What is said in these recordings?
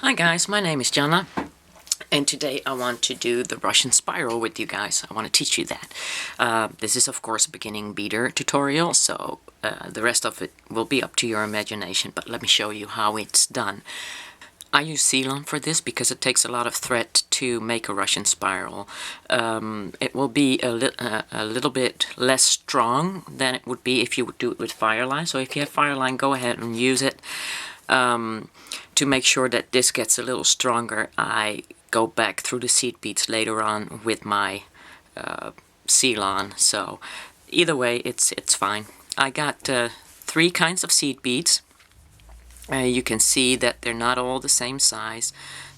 Hi guys, my name is Jana, and today I want to do the Russian spiral with you guys. I want to teach you that. This is of course a beginning beader tutorial, so the rest of it will be up to your imagination, but let me show you how it's done. I use sealant for this because it takes a lot of thread to make a Russian spiral. It will be a little bit less strong than it would be if you would do it with fireline, so if you have fireline, go ahead and use it. To make sure that this gets a little stronger, I go back through the seed beads later on with my sealant. So either way, it's fine. I got 3 kinds of seed beads. You can see that they're not all the same size.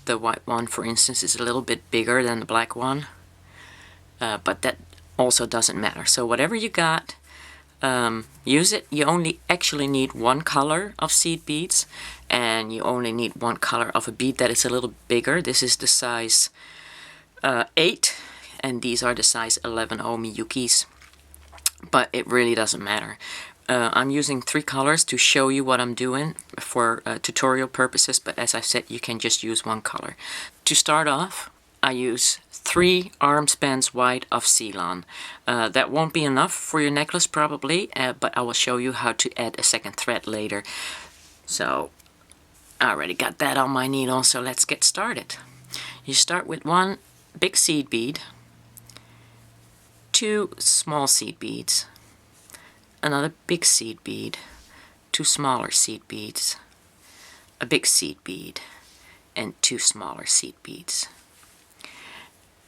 The white one, for instance, is a little bit bigger than the black one, but that also doesn't matter. So whatever you got, use it. You only actually need one color of seed beads, and you only need one color of a bead that is a little bigger. This is the size 8, and these are the size 11 Miyukis, but it really doesn't matter. I'm using 3 colors to show you what I'm doing for tutorial purposes, but as I said, you can just use one color. To start off, I use 3 arm spans wide of sealant. That won't be enough for your necklace probably, but I will show you how to add a second thread later. So I already got that on my needle, so let's get started. You start with 1 big seed bead, 2 small seed beads, another big seed bead, 2 smaller seed beads, a big seed bead, and 2 smaller seed beads.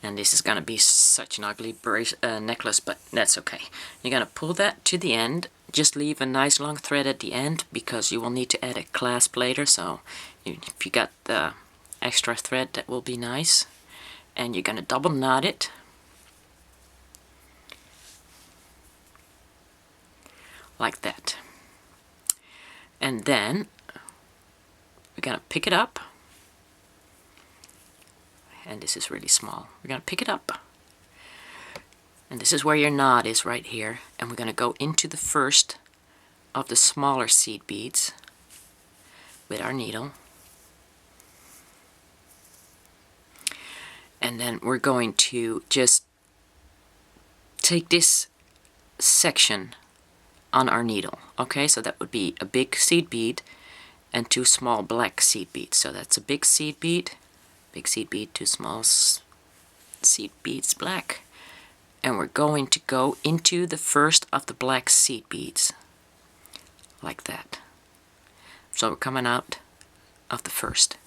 And this is going to be such an ugly necklace, but that's okay. You're going to pull that to the end. Just leave a nice long thread at the end because you will need to add a clasp later. So if you got the extra thread, that will be nice. And you're going to double knot it. Like that. And then we're going to pick it up. And this is really small. We're going to pick it up. And this is where your knot is, right here. And we're going to go into the first of the smaller seed beads with our needle. And then we're going to just take this section on our needle. Okay, so that would be a big seed bead and 2 small black seed beads. So that's a big seed bead, 2 small seed beads black. And we're going to go into the first of the black seed beads. Like that. So we're coming out of the first.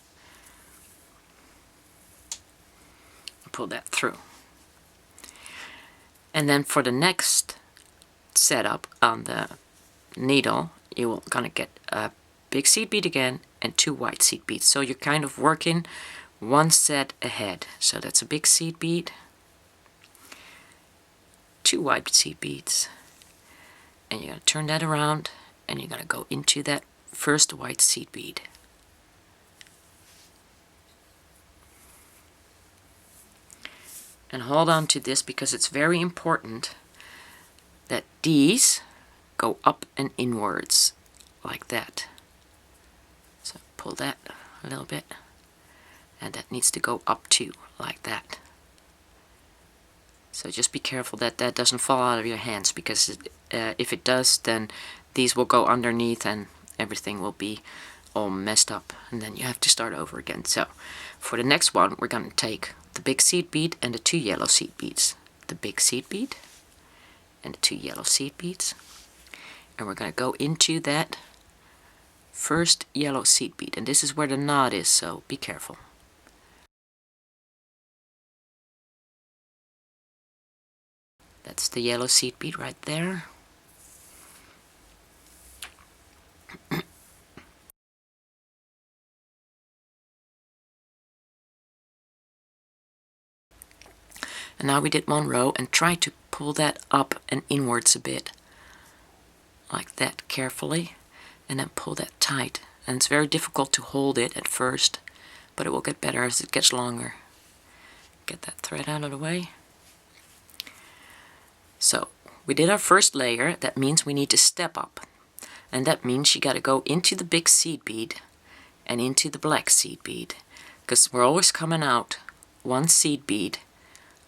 Pull that through. And then for the next setup on the needle, you're gonna get a big seed bead again and 2 white seed beads. So you're kind of working 1 set ahead. So that's a big seed bead, 2 white seed beads, and you're gonna turn that around and you're gonna go into that first white seed bead. And hold on to this because it's very important that these go up and inwards like that. So pull that a little bit, and that needs to go up too, like that. So just be careful that that doesn't fall out of your hands, because if it does, then these will go underneath and everything will be all messed up, and then you have to start over again. So for the next one, we're going to take the big seed bead and the 2 yellow seed beads. The big seed bead and the 2 yellow seed beads, and we're going to go into that first yellow seed bead, and this is where the knot is, so be careful. That's the yellow seed bead right there. And now we did 1 row, and try to pull that up and inwards a bit. Like that, carefully. And then pull that tight. And it's very difficult to hold it at first, but it will get better as it gets longer. Get that thread out of the way. So we did our first layer. That means we need to step up. And that means you got to go into the big seed bead and into the black seed bead, because we're always coming out one seed bead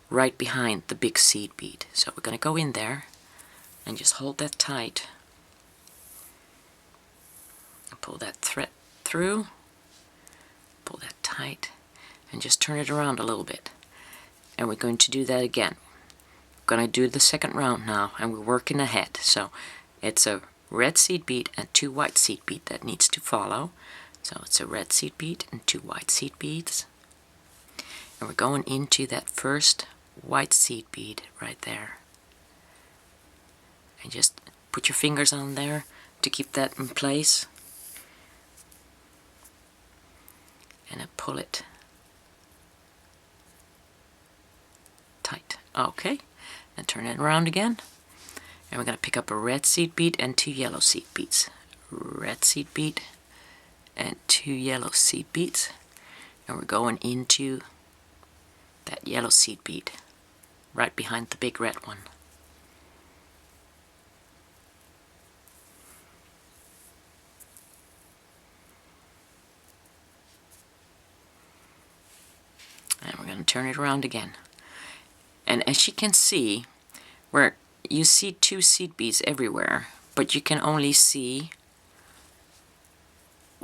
right behind the big seed bead. So we're going to go in there and just hold that tight. Pull that thread through, pull that tight, and just turn it around a little bit. And we're going to do that again. We're going to do the second round now, and we're working ahead. So it's a red seed bead and 2 white seed bead that needs to follow. So it's a red seed bead and 2 white seed beads. And we're going into that first white seed bead right there. And just put your fingers on there to keep that in place. And then pull it tight. Okay, and turn it around again. And we're going to pick up a red seed bead and 2 yellow seed beads. Red seed bead and 2 yellow seed beads. And we're going into that yellow seed bead right behind the big red one. And we're going to turn it around again. And as you can see, where you see 2 seed beads everywhere, but you can only see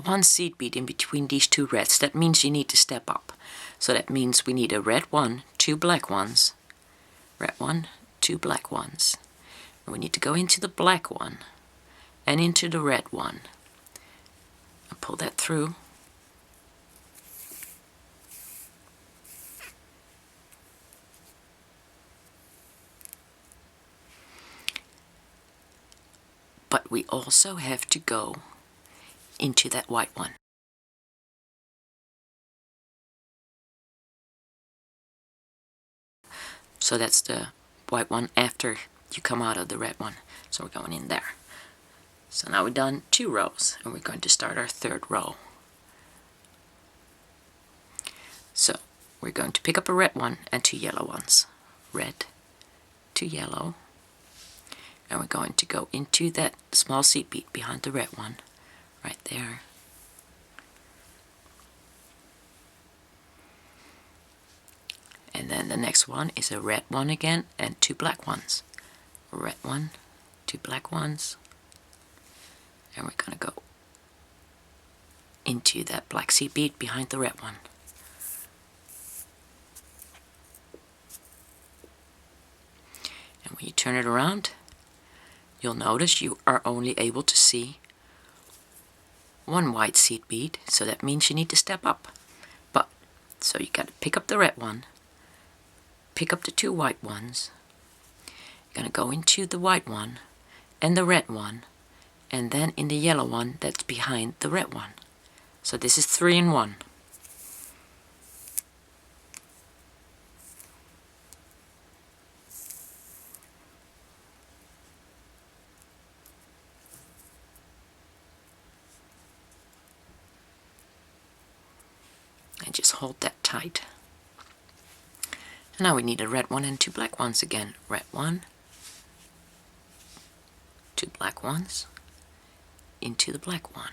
1 seed bead in between these 2 reds. That means you need to step up. So that means we need a red one, 2 black ones, red one, 2 black ones. And we need to go into the black one and into the red one and pull that through. But we also have to go into that white one. So that's the white one after you come out of the red one. So we're going in there. So now we've done 2 rows, and we're going to start our 3rd row. So we're going to pick up a red one and 2 yellow ones. Red, 2 yellow. And we're going to go into that small seed bead behind the red one, right there. And then the next one is a red one again and 2 black ones. Red one, 2 black ones. And we're going to go into that black seed bead behind the red one. And when you turn it around, you'll notice you are only able to see 1 white seed bead, so that means you need to step up. But, so you got to pick up the red one, pick up the 2 white ones, you're going to go into the white one and the red one, and then in the yellow one that's behind the red one. So this is 3 in 1. And just hold that tight. Now we need a red one and 2 black ones again. Red one, 2 black ones, into the black one.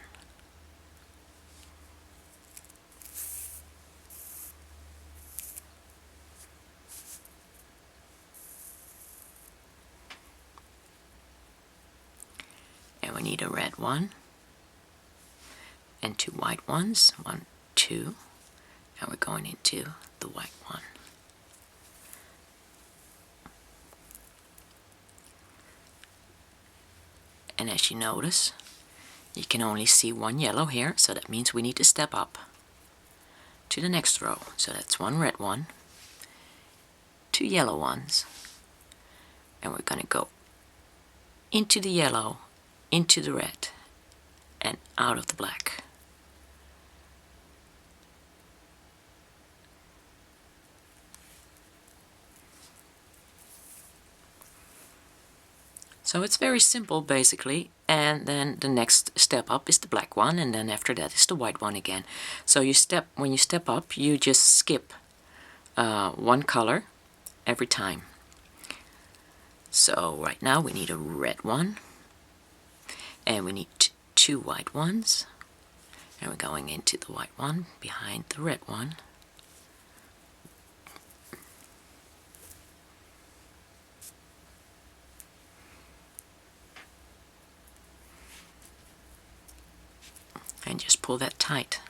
And we need a red one and 2 white ones. 1, 2. And we're going into the white one. And as you notice, you can only see 1 yellow here, so that means we need to step up to the next row. So that's 1 red one, 2 yellow ones, and we're going to go into the yellow, into the red, and out of the black. So it's very simple basically, and then the next step up is the black one, and then after that is the white one again. So when you step up, you just skip 1 color every time. So right now we need a red one, and we need 2 white ones, And we're going into the white one behind the red one. And just pull that tight.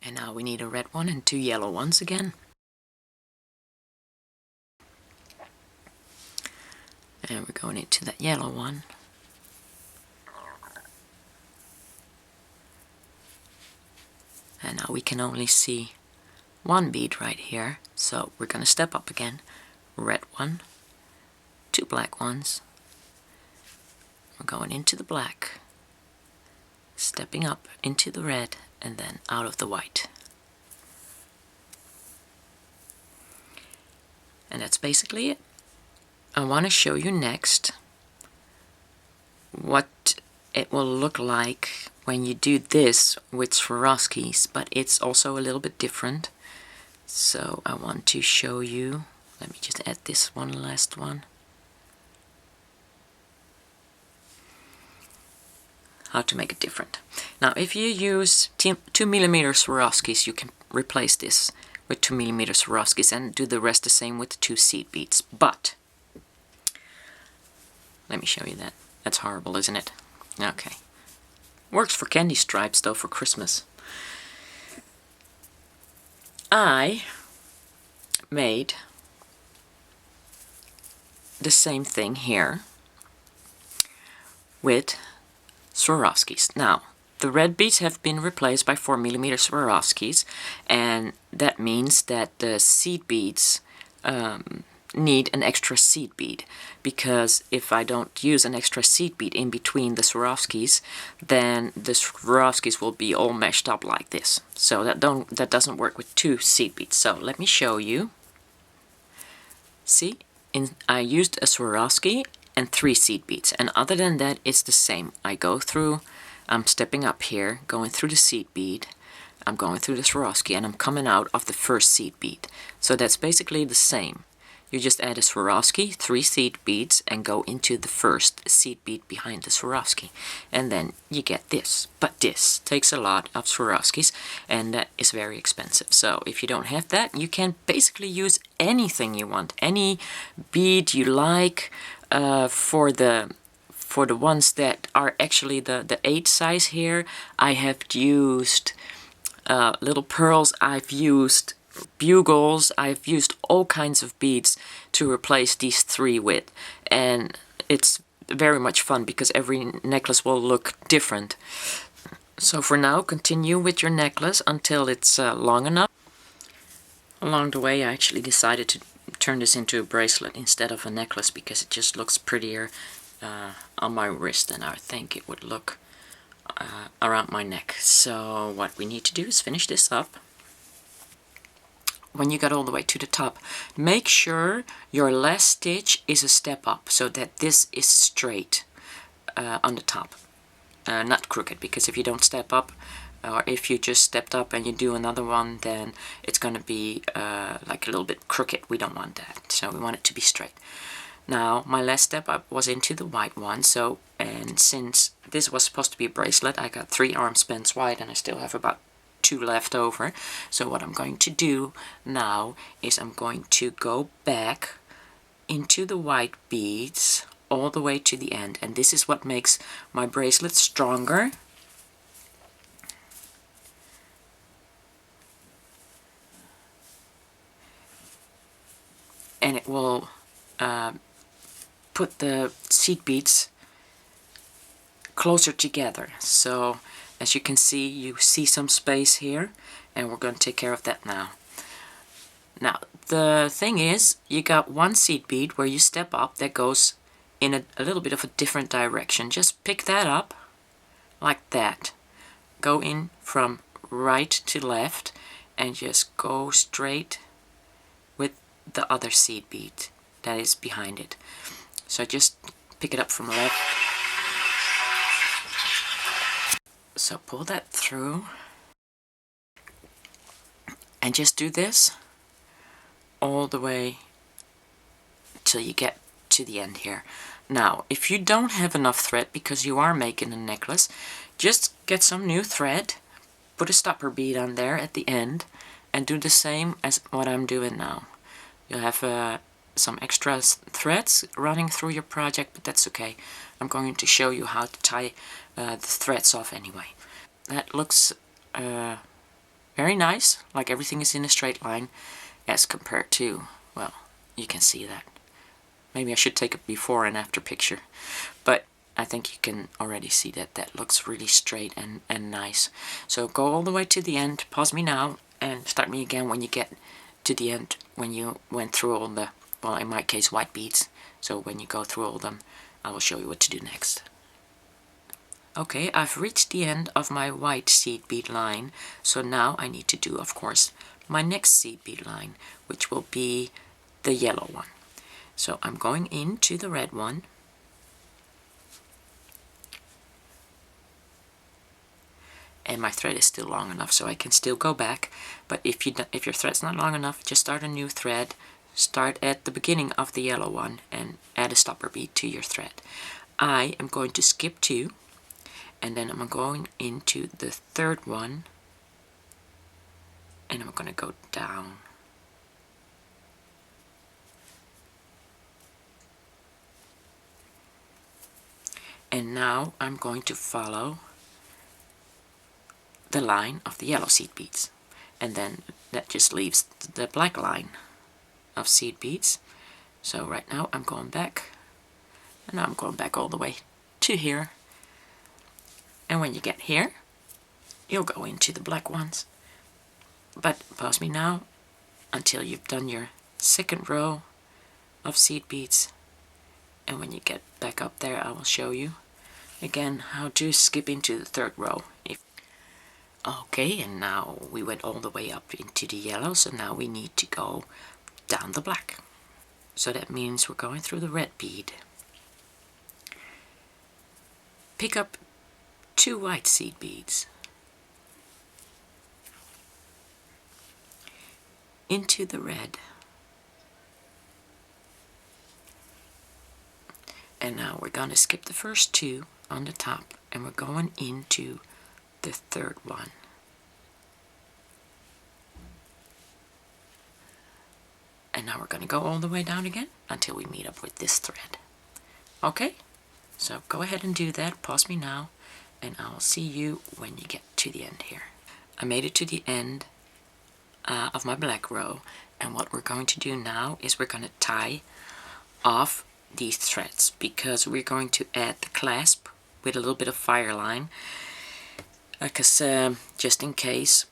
And now we need a red one and 2 yellow ones again. And we're going into that yellow one. And now we can only see one bead right here. So we're going to step up again. Red one, 2 black ones. We're going into the black, stepping up into the red, and then out of the white. And that's basically it. I want to show you next what it will look like when you do this with Swarovskis, but it's also a little bit different. So I want to show you, let me just add this one last one, how to make it different. Now if you use 2mm Swarovskis, you can replace this with 2mm Swarovskis and do the rest the same with 2 seed beads. But let me show you that. That's horrible, isn't it? Okay. Works for candy stripes though, for Christmas. I made the same thing here with Swarovskis. Now, the red beads have been replaced by 4mm Swarovskis, and that means that the seed beads need an extra seed bead, because if I don't use an extra seed bead in between the Swarovskis, then the Swarovskis will be all meshed up like this. So that doesn't work with 2 seed beads. So let me show you. See, I used a Swarovski and 3 seed beads, and other than that it's the same. I go through, I'm stepping up here, going through the seed bead, I'm going through the Swarovski, and I'm coming out of the first seed bead. So that's basically the same. You just add a Swarovski, 3 seed beads, and go into the first seed bead behind the Swarovski. And then you get this. But this takes a lot of Swarovskis, and that is very expensive. So if you don't have that, you can basically use anything you want. Any bead you like, for the ones that are actually the 8 size here, I have used little pearls, I've used bugles, I've used all kinds of beads to replace these 3 with, and it's very much fun because every necklace will look different. So for now, continue with your necklace until it's long enough. Along the way I actually decided to turn this into a bracelet instead of a necklace because it just looks prettier on my wrist than I think it would look around my neck. So what we need to do is finish this up. When you got all the way to the top, make sure your last stitch is a step up so that this is straight on the top, not crooked, because if you don't step up, or if you just stepped up and you do another one, then it's going to be like a little bit crooked. We don't want that, so we want it to be straight. Now my last step up was into the white one, so, and since this was supposed to be a bracelet, I got 3 arm spans wide and I still have about 2 left over. So what I'm going to do now is I'm going to go back into the white beads all the way to the end, and this is what makes my bracelet stronger. And it will put the seed beads closer together. So as you can see, you see some space here, and we're going to take care of that now. Now the thing is, you got 1 seed bead where you step up that goes in a little bit of a different direction. Just pick that up like that. Go in from right to left and just go straight with the other seed bead that is behind it. So just pick it up from left. So pull that through and just do this all the way till you get to the end here. Now if you don't have enough thread because you are making a necklace, just get some new thread, put a stopper bead on there at the end, and do the same as what I'm doing now. You'll have some extra threads running through your project, but that's okay. I'm going to show you how to tie the threads off anyway. That looks very nice, like everything is in a straight line, as compared to, well, you can see that. Maybe I should take a before and after picture, but I think you can already see that that looks really straight and nice. So go all the way to the end, pause me now, and start me again when you get to the end, when you went through all the, well, in my case, white beads. So when you go through all of them, I will show you what to do next. Okay, I've reached the end of my white seed bead line, so now I need to do, of course, my next seed bead line, which will be the yellow one. So I'm going into the red one, and my thread is still long enough so I can still go back, but if your thread's not long enough, just start a new thread, start at the beginning of the yellow one and add a stopper bead to your thread. I am going to skip 2, and then I'm going into the third one, and I'm going to go down. And now I'm going to follow the line of the yellow seed beads, and then that just leaves the black line of seed beads. So right now I'm going back, and now I'm going back all the way to here, and when you get here you'll go into the black ones. But pause me now until you've done your second row of seed beads, and when you get back up there I will show you again how to skip into the third row. Okay, and now we went all the way up into the yellow, so now we need to go down the black. So that means we're going through the red bead. Pick up 2 white seed beads. Into the red. And now we're going to skip the first 2 on the top, and we're going into the third one. And now we're going to go all the way down again until we meet up with this thread. Okay, so go ahead and do that. Pause me now, and I'll see you when you get to the end here. I made it to the end of my black row, and what we're going to do now is we're going to tie off these threads, because we're going to add the clasp with a little bit of fire line, because just in case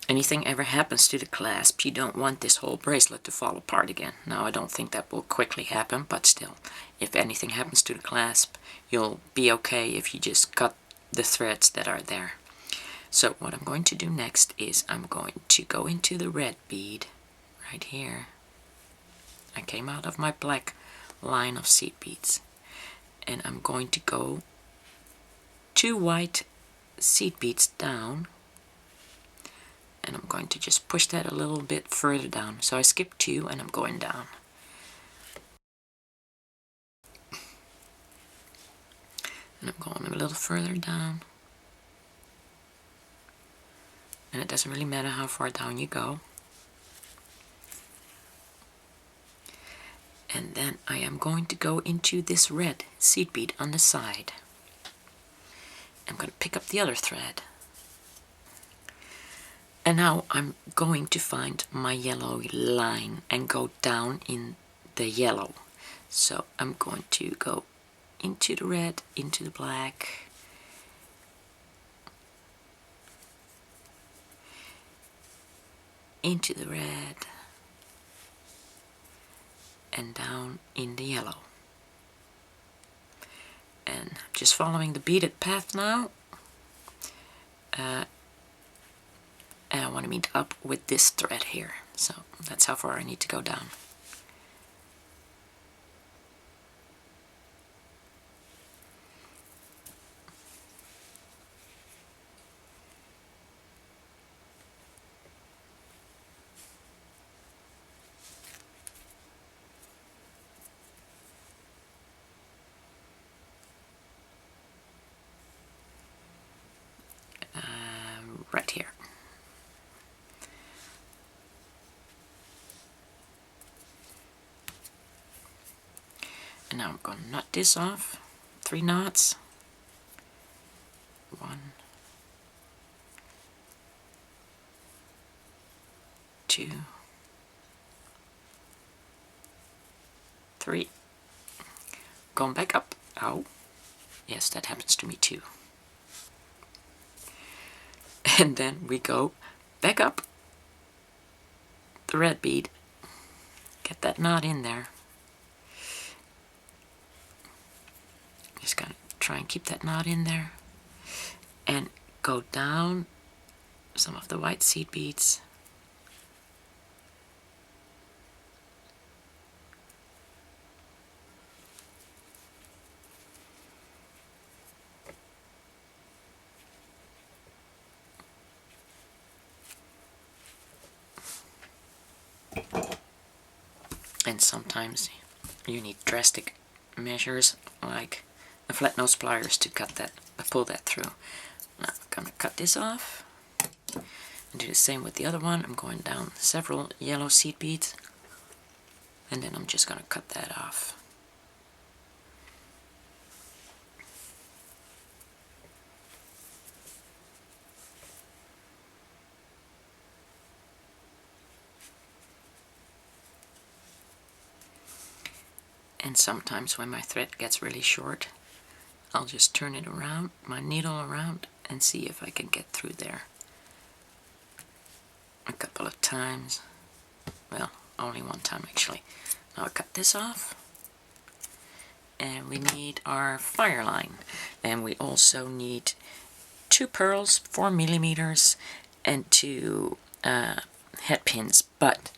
anything ever happens to the clasp, you don't want this whole bracelet to fall apart again. Now, I don't think that will quickly happen, but still, if anything happens to the clasp, you'll be okay if you just cut the threads that are there. So what I'm going to do next is I'm going to go into the red bead right here. I came out of my black line of seed beads, and I'm going to go 2 white seed beads down, and I'm going to just push that a little bit further down. So I skipped 2 and I'm going down. And I'm going a little further down. And it doesn't really matter how far down you go. And then I am going to go into this red seed bead on the side. I'm going to pick up the other thread. And now I'm going to find my yellow line and go down in the yellow. So I'm going to go into the red, into the black, into the red, and down in the yellow. And just following the beaded path now. And I want to meet up with this thread here. So that's how far I need to go down. right here. And now I'm going to knot this off. 3 knots. 1, 2, 3. Going back up. Ow. Yes, that happens to me too. And then we go back up the red bead. Get that knot in there. Just gotta try and keep that knot in there. And go down some of the white seed beads. And sometimes you need drastic measures like the flat nose pliers to cut that, pull that through. Now I'm gonna cut this off and do the same with the other one. I'm going down several yellow seed beads and then I'm just gonna cut that off. And sometimes when my thread gets really short, I'll just turn it around, my needle around, and see if I can get through there. A couple of times. Well, only one time actually. Now I'll cut this off. And we need our fire line. And we also need 2 pearls, 4 millimeters, and 2 head pins, but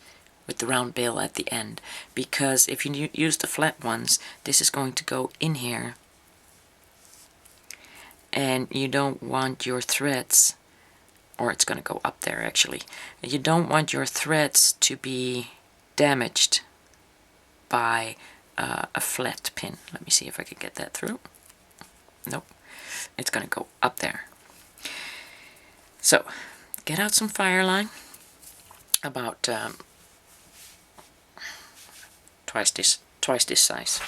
with the round bill at the end, because if you use the flat ones, this is going to go in here and you don't want your threads, or it's going to go up there actually, you don't want your threads to be damaged by a flat pin. Let me see if I can get that through. Nope, it's going to go up there. So get out some fire line, about twice this size.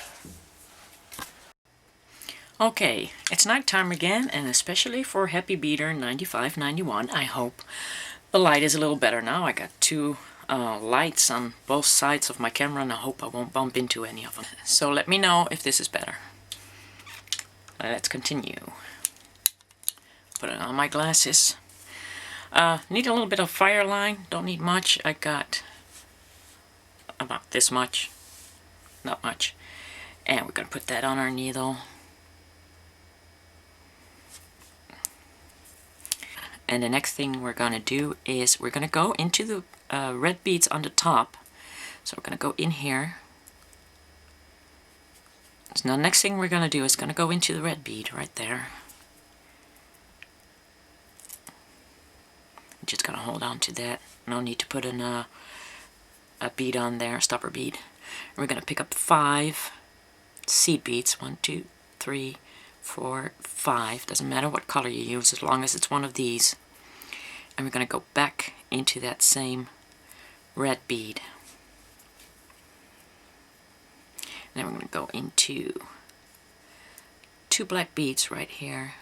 Okay, it's night time again, and especially for Happy Beader 9591, I hope the light is a little better now. I got 2 lights on both sides of my camera, and I hope I won't bump into any of them. So let me know if this is better. Let's continue. Put it on my glasses. Need a little bit of fire line, don't need much. I got about this much. Not much. And we're going to put that on our needle. And the next thing we're going to do is we're going to go into the red beads on the top. So we're going to go in here. So now the next thing we're going to do is going to go into the red bead right there. I'm just going to hold on to that. No need to put a bead on there, a stopper bead. We're going to pick up 5 seed beads. 1, 2, 3, 4, 5. Doesn't matter what color you use as long as it's one of these. And we're going to go back into that same red bead. And then we're going to go into 2 black beads right here.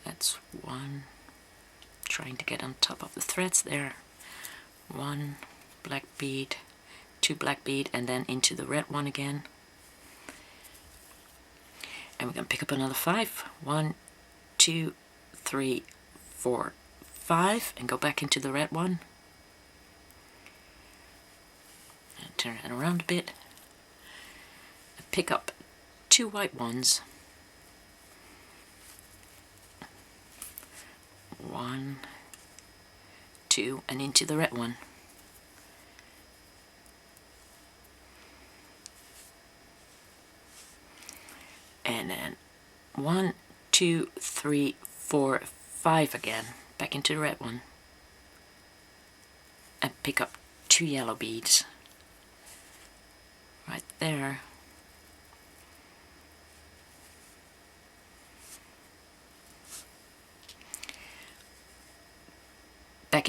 That's 1. Trying to get on top of the threads there. 1 black bead, 2 black bead, and then into the red one again. And we're going to pick up another 5. 1, 2, 3, 4, 5, and go back into the red one. And turn it around a bit. And pick up 2 white ones. 1, 2, and into the red one. And then 1, 2, 3, 4, 5 again, back into the red one. And pick up 2 yellow beads. Right there.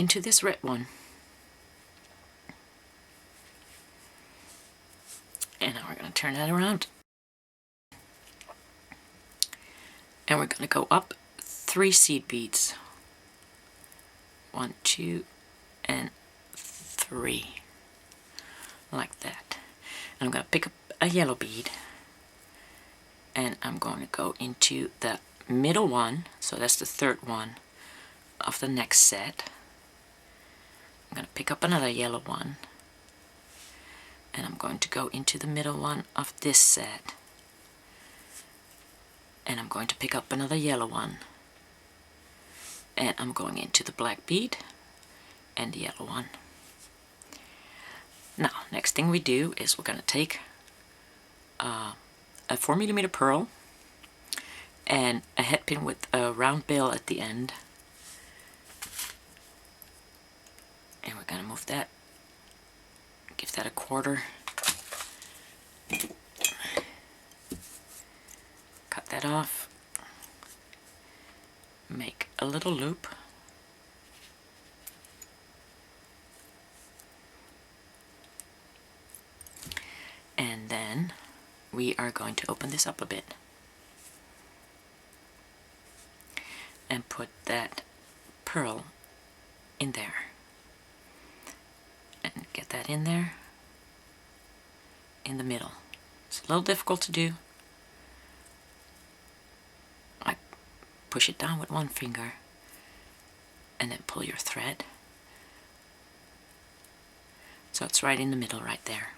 into this red one. And now we're going to turn that around. And we're going to go up 3 seed beads. 1, 2, and 3. Like that. And I'm going to pick up a yellow bead. And I'm going to go into the middle one. So that's the 3rd one of the next set. I'm going to pick up another yellow one. And I'm going to go into the middle one of this set. And I'm going to pick up another yellow one. And I'm going into the black bead and the yellow one. Now, next thing we do is we're going to take a 4mm pearl and a head pin with a round bill at the end. And we're going to move that, give that a quarter. Cut that off. Make a little loop. And then we are going to open this up a bit and put that pearl in there. And get that in there in the middle. It's a little difficult to do. Like, push it down with one finger and then pull your thread. So it's right in the middle right there.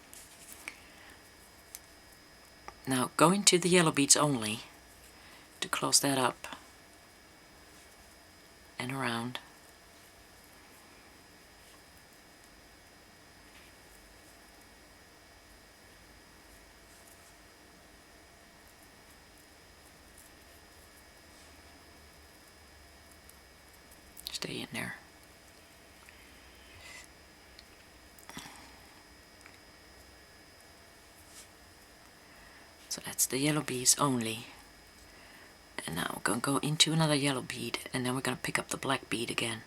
Now go into the yellow beads only to close that up and around. Stay in there. So that's the yellow beads only. And now we're going to go into another yellow bead, and then we're going to pick up the black bead again.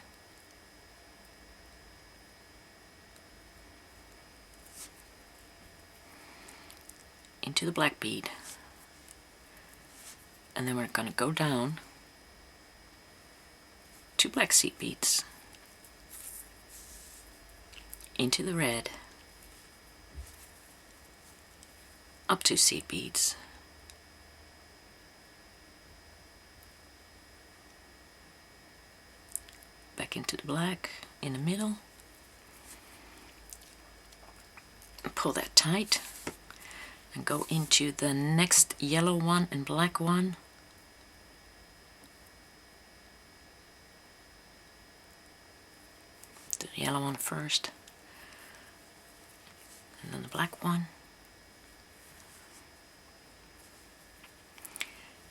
Into the black bead. And then we're going to go down 2 black seed beads into the red, up 2 seed beads, back into the black in the middle, and pull that tight, and go into the next yellow one and black one. Do the yellow one first, and then the black one.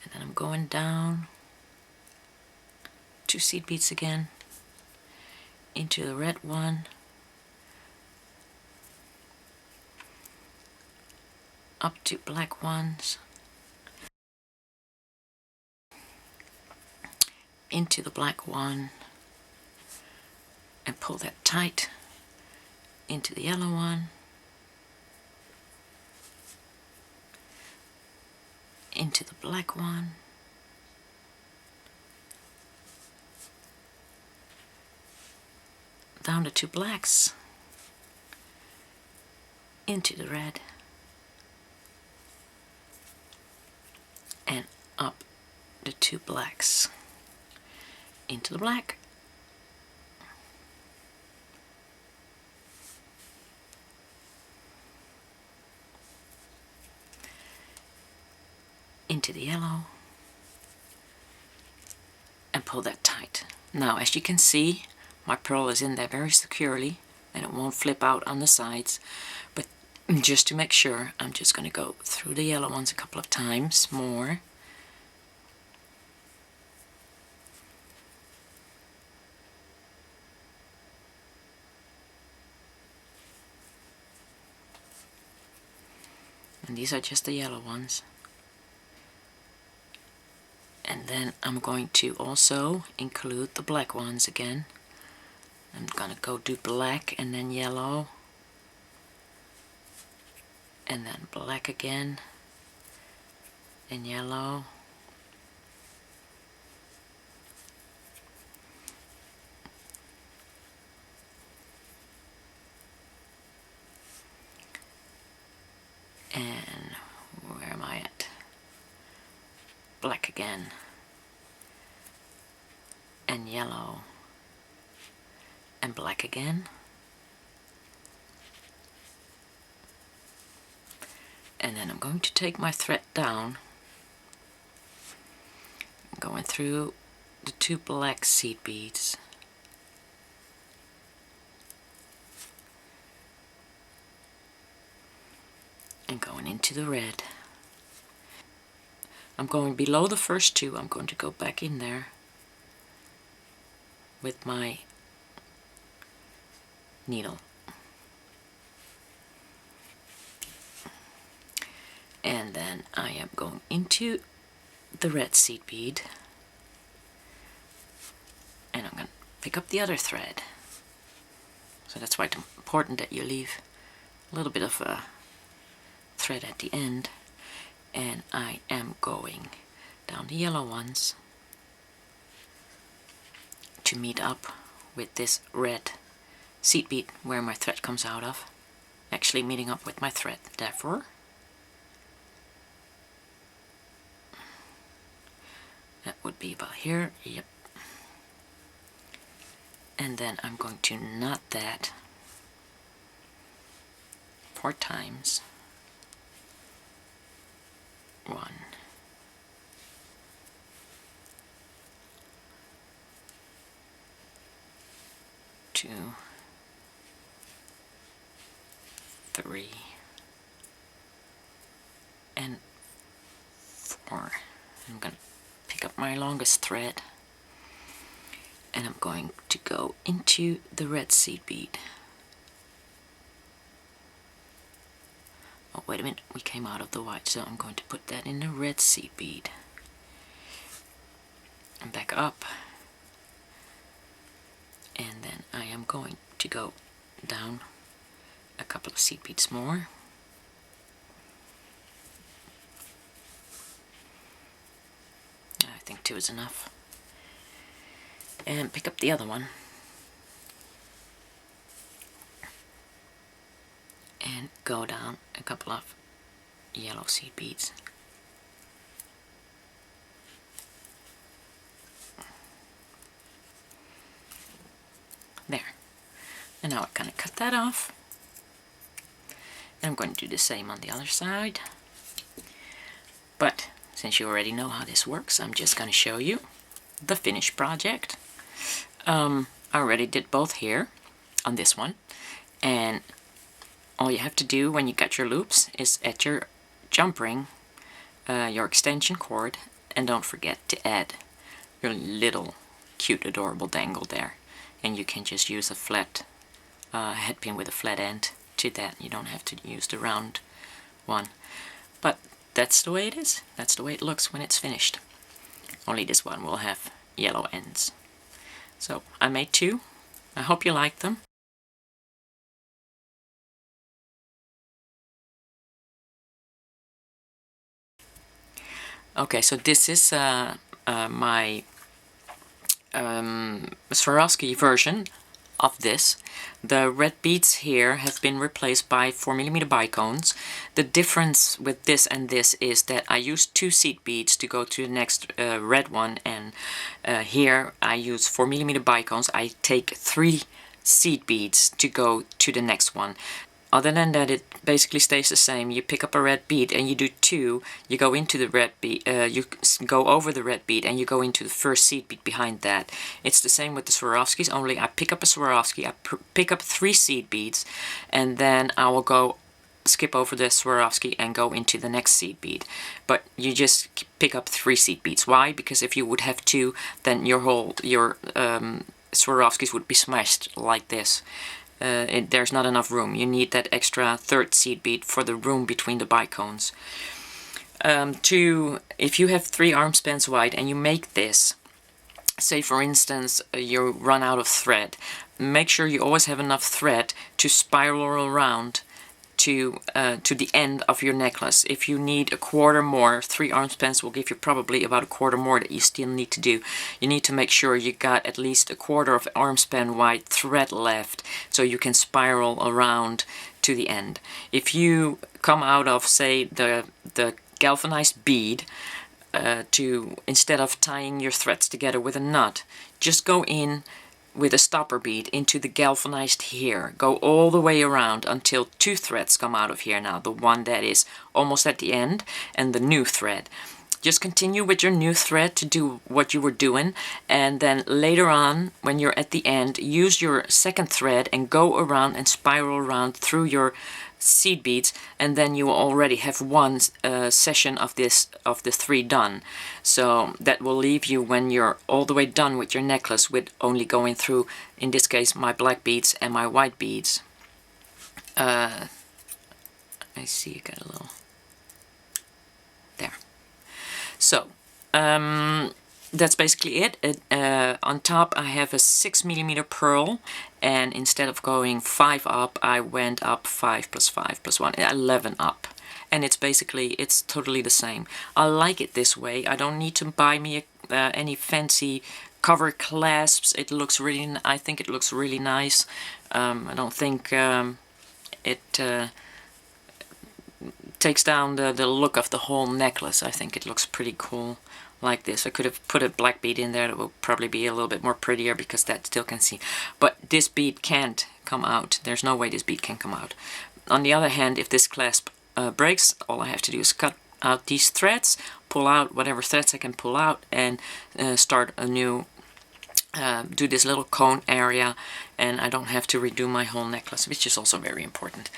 And then I'm going down 2 seed beads again into the red one, up 2 black ones, into the black one, and pull that tight into the yellow one, into the black one, down to 2 blacks, into the red, and up the 2 blacks, into the black, into the yellow, and pull that tight. Now, as you can see, my pearl is in there very securely and it won't flip out on the sides, but just to make sure, I'm just going to go through the yellow ones a couple of times more. And these are just the yellow ones. And then I'm going to also include the black ones again. I'm gonna go do black and then yellow, and then black again and yellow, and where am I at? Black again and yellow and black again, and then I'm going to take my thread down, going through the 2 black seed beads, and going into the red. I'm going below the first 2. I'm going to go back in there with my needle. And then I am going into the red seed bead, and I'm going to pick up the other thread. So that's why it's important that you leave a little bit of a thread at the end. And I am going down the yellow ones to meet up with this red seed bead where my thread comes out of, actually meeting up with my thread. Therefore, that would be about here. Yep. And then I'm going to knot that 4 times. 1, 2, 3, and 4. I'm going to pick up my longest thread, and I'm going to go into the red seed bead. Oh, wait a minute, we came out of the white, so I'm going to put that in the red seed bead. And back up. And then I am going to go down a couple of seed beads more. I think 2 is enough. And pick up the other one. And go down a couple of yellow seed beads. There. And now I'm going to cut that off. And I'm going to do the same on the other side. But since you already know how this works, I'm just going to show you the finished project. I already did both here on this one. And all you have to do when you cut your loops is at your jump ring, your extension cord, and don't forget to add your little cute adorable dangle there. And you can just use a flat head pin with a flat end to that. You don't have to use the round one. But that's the way it is. That's the way it looks when it's finished. Only this one will have yellow ends. So I made 2. I hope you like them. Okay, so this is my Swarovski version of this. The red beads here have been replaced by 4mm bicones. The difference with this and this is that I use 2 seed beads to go to the next red one, and here I use 4mm bicones. I take 3 seed beads to go to the next one. Other than that, it basically stays the same. You pick up a red bead and you do 2. You go into the red bead. You go over the red bead and you go into the first seed bead behind that. It's the same with the Swarovskis. Only I pick up a Swarovski. I pick up 3 seed beads, and then I will go skip over the Swarovski and go into the next seed bead. But you just pick up 3 seed beads. Why? Because if you would have 2, then your Swarovskis would be smashed like this. There's not enough room. You need that extra 3rd seed bead for the room between the bicones. If you have 3 arm spans wide and you make this, say for instance you run out of thread, make sure you always have enough thread to spiral around to the end of your necklace. If you need a quarter more, 3 arm spans will give you probably about a quarter more that you still need to do. You need to make sure you got at least a quarter of arm span wide thread left so you can spiral around to the end. If you come out of, say, the galvanized bead, instead of tying your threads together with a knot, just go in with a stopper bead into the galvanized here. Go all the way around until 2 threads come out of here now, the one that is almost at the end and the new thread. Just continue with your new thread to do what you were doing, and then later on when you're at the end, use your second thread and go around and spiral around through your seed beads, and then you will already have one session of the 3 done. So that will leave you, when you're all the way done with your necklace, with only going through, in this case, my black beads and my white beads. I see you got a little there. So that's basically it. On top I have a 6mm pearl, and instead of going 5 up, I went up 5 plus 5 plus 1, 11 up. And it's basically, it's totally the same. I like it this way. I don't need to buy me any fancy cover clasps. It looks really, I think it looks really nice. I don't think it takes down the look of the whole necklace. I think it looks pretty cool like this. I could have put a black bead in there that will probably be a little bit more prettier, because that still can see. But this bead can't come out. There's no way this bead can come out. On the other hand, if this clasp breaks, all I have to do is cut out these threads, pull out whatever threads I can pull out, and start a new, do this little cone area, and I don't have to redo my whole necklace, which is also very important.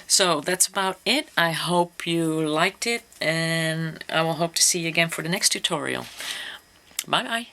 So that's about it. I hope you liked it, and I will hope to see you again for the next tutorial. Bye bye.